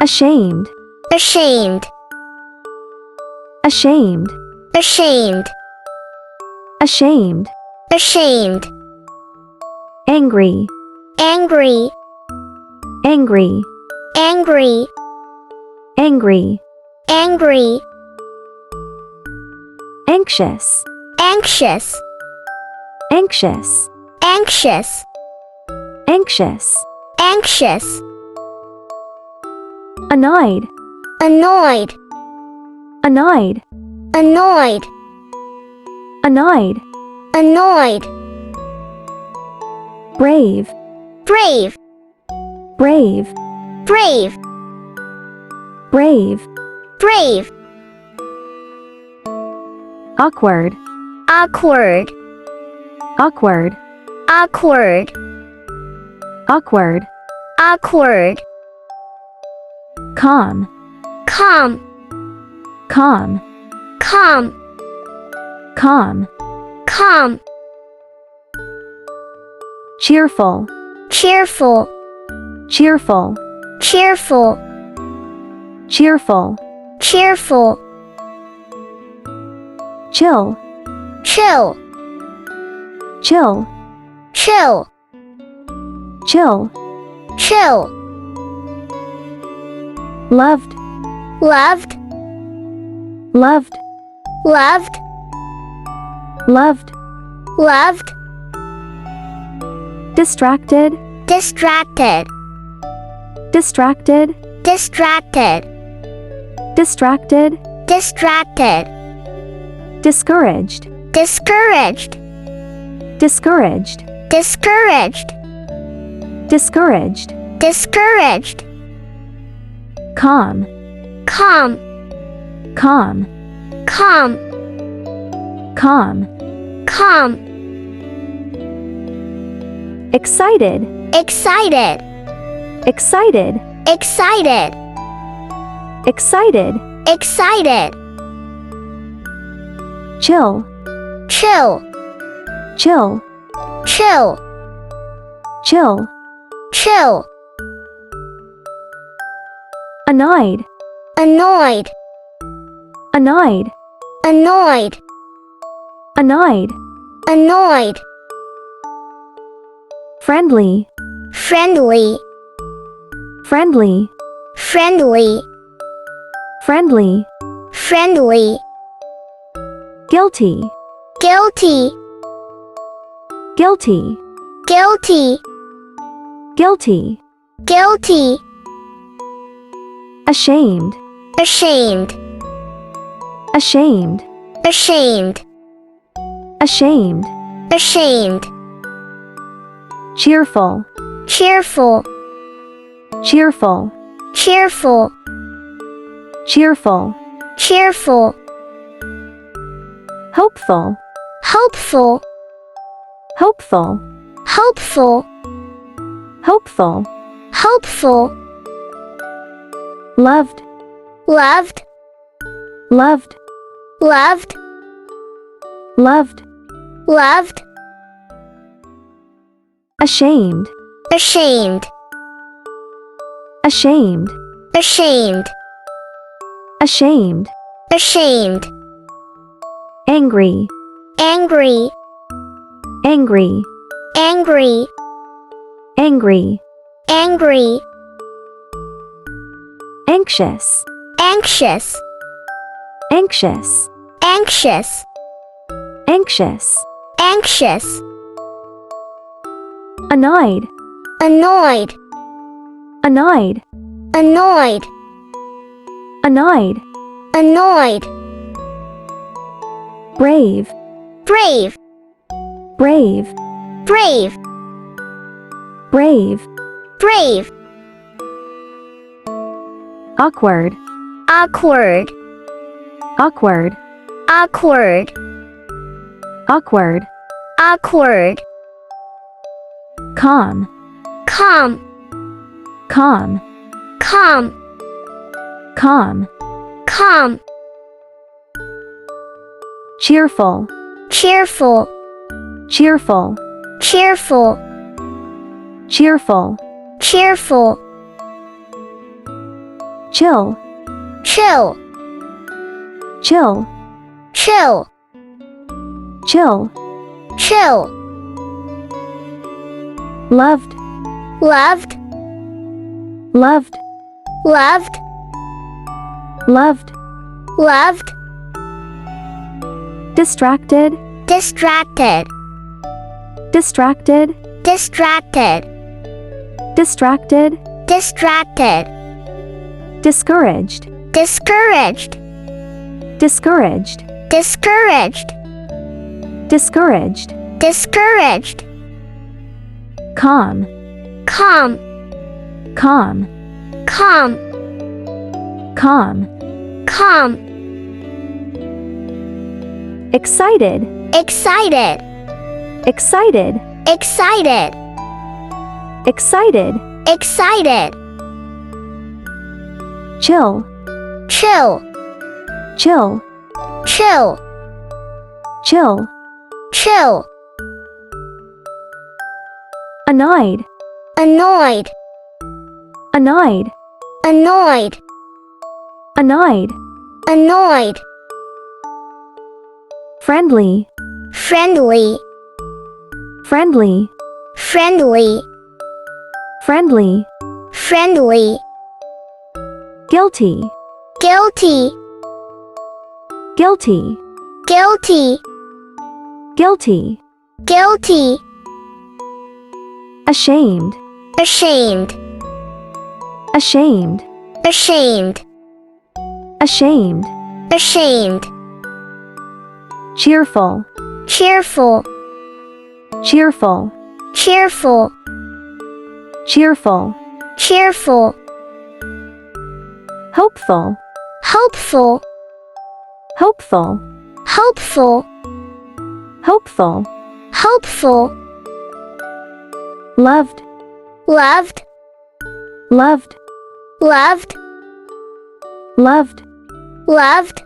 ashamed, ashamed, ashamed, ashamed, ashamed, ashamed, angry, angry, angry, angry, angry, angry, anxious, anxious, anxious, anxious, anxious, anxious, annoyed, annoyed, annoyed, annoyed, annoyed, annoyed, brave, brave, brave, brave, brave, brave, awkward, awkward, awkward, awkward, awkward, awkward, calm, calm, calm, calm, calm, calm, cheerful, cheerful, cheerful, cheerful, cheerful, cheerful, chill, chill, chill, chill, chill, chill, loved, loved, loved, loved, loved, loved, distracted, distracted, distracted, distracted, distracted, distracted, discouraged, discouraged, discouraged, discouraged, discouraged, discouraged, calm, calm, calm, calm, calm, calm, excited, excited, excited, excited, excited, excited, chill, chill, chill, chill, chill, chill, annoyed, annoyed, annoyed, annoyed, annoyed, annoyed, friendly, friendly, friendly, friendly, friendly, friendly, guilty, guilty, guilty, guilty, guilty, guilty, ashamed, ashamed, ashamed, ashamed, ashamed, ashamed, cheerful, cheerful, cheerful, cheerful, cheerful, cheerful, hopeful, hopeful, hopeful, hopeful, hopeful, hopeful, loved, loved, loved, loved, loved, loved, ashamed, ashamed, ashamed, ashamed, ashamed, ashamed, angry, angry, angry, angry, angry, angry, anxious, anxious, anxious, anxious, anxious, anxious, annoyed, annoyed, annoyed, annoyed, annoyed, annoyed, brave, brave, brave, brave, brave, brave, awkward, awkward, awkward, awkward, awkward, awkward, calm, calm, calm, calm, calm, calm, cheerful, cheerful, cheerful, chill, chill, chill, chill, chill, chill, loved, loved, loved, loved, loved, loved, distracted, distracted, distracted, distracted, distracted, distracted, discouraged, discouraged, discouraged, discouraged, discouraged, discouraged, calm, calm, calm, calm, calm, calm, excited, excited, excited, excited, excited, excited, chill, chill, chill, chill, chill, chill, annoyed, annoyed, annoyed, annoyed, annoyed, annoyed, friendly, friendly, friendly, friendly, friendly, friendly, guilty, guilty, guilty, guilty, guilty, guilty, ashamed, ashamed, ashamed, ashamed, ashamed, ashamed, cheerful, cheerful, cheerful, cheerful, cheerful, cheerful, hopeful, hopeful, hopeful, hopeful, hopeful, hopeful, loved, loved, loved, loved, loved, loved,